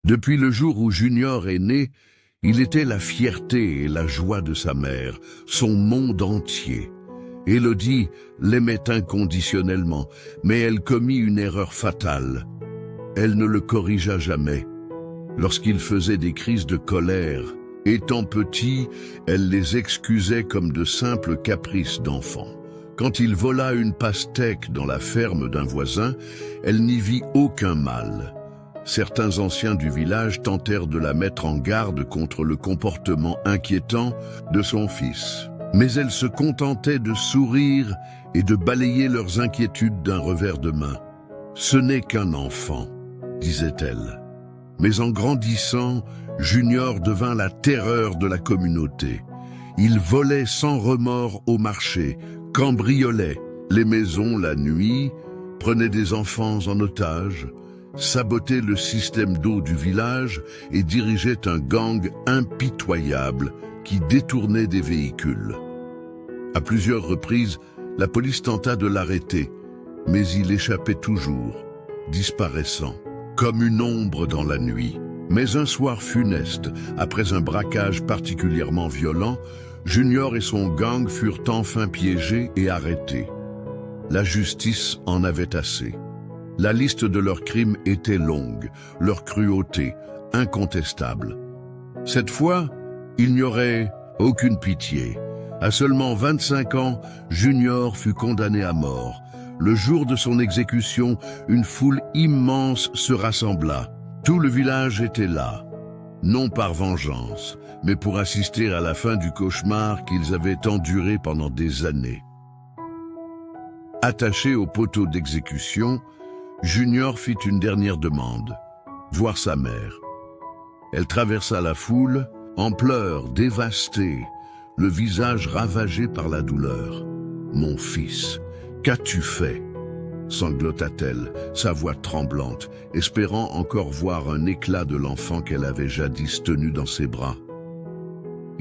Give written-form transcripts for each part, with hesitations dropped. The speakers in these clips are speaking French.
Depuis le jour où Junior est né, il était la fierté et la joie de sa mère, son monde entier. Élodie l'aimait inconditionnellement, mais elle commit une erreur fatale. Elle ne le corrigea jamais. Lorsqu'il faisait des crises de colère, étant petit, elle les excusait comme de simples caprices d'enfant. Quand il vola une pastèque dans la ferme d'un voisin, elle n'y vit aucun mal. Certains anciens du village tentèrent de la mettre en garde contre le comportement inquiétant de son fils. Mais elle se contentait de sourire et de balayer leurs inquiétudes d'un revers de main. « Ce n'est qu'un enfant », disait-elle. Mais en grandissant, Junior devint la terreur de la communauté. Il volait sans remords au marché, cambriolait les maisons la nuit, prenait des enfants en otage, sabotait le système d'eau du village et dirigeait un gang impitoyable qui détournait des véhicules. À plusieurs reprises, la police tenta de l'arrêter, mais il échappait toujours, disparaissant, comme une ombre dans la nuit. Mais un soir funeste, après un braquage particulièrement violent, Junior et son gang furent enfin piégés et arrêtés. La justice en avait assez. La liste de leurs crimes était longue, leur cruauté incontestable. Cette fois, il n'y aurait aucune pitié. À seulement 25 ans, Junior fut condamné à mort. Le jour de son exécution, une foule immense se rassembla. Tout le village était là, non par vengeance, mais pour assister à la fin du cauchemar qu'ils avaient enduré pendant des années. Attaché au poteau d'exécution, Junior fit une dernière demande, voir sa mère. Elle traversa la foule, en pleurs, dévastée, le visage ravagé par la douleur. « Mon fils, qu'as-tu fait ?» sanglota-t-elle, sa voix tremblante, espérant encore voir un éclat de l'enfant qu'elle avait jadis tenu dans ses bras.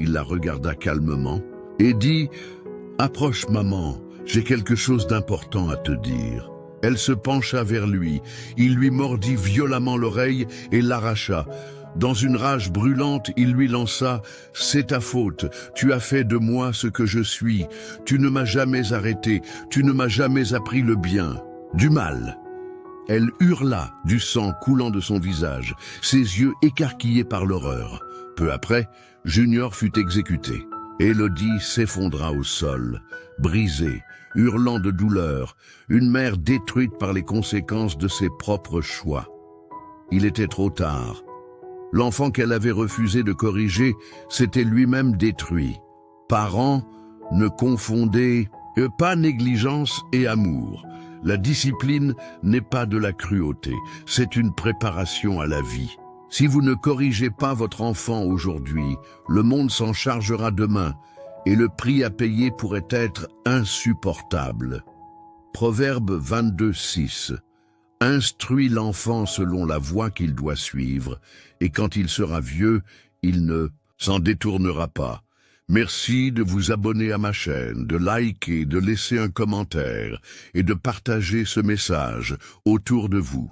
Il la regarda calmement et dit « Approche, maman, j'ai quelque chose d'important à te dire. » Elle se pencha vers lui, il lui mordit violemment l'oreille et l'arracha. Dans une rage brûlante, il lui lança « C'est ta faute, tu as fait de moi ce que je suis, tu ne m'as jamais arrêté, tu ne m'as jamais appris le bien, du mal. » Elle hurla, du sang coulant de son visage, ses yeux écarquillés par l'horreur. Peu après, Junior fut exécuté. Élodie s'effondra au sol, brisée, hurlant de douleur, une mère détruite par les conséquences de ses propres choix. Il était trop tard. L'enfant qu'elle avait refusé de corriger s'était lui-même détruit. Parents, ne confondez pas négligence et amour. La discipline n'est pas de la cruauté, c'est une préparation à la vie. Si vous ne corrigez pas votre enfant aujourd'hui, le monde s'en chargera demain, et le prix à payer pourrait être insupportable. Proverbe 22:6. Instruis l'enfant selon la voie qu'il doit suivre, et quand il sera vieux, il ne s'en détournera pas. Merci de vous abonner à ma chaîne, de liker, de laisser un commentaire et de partager ce message autour de vous.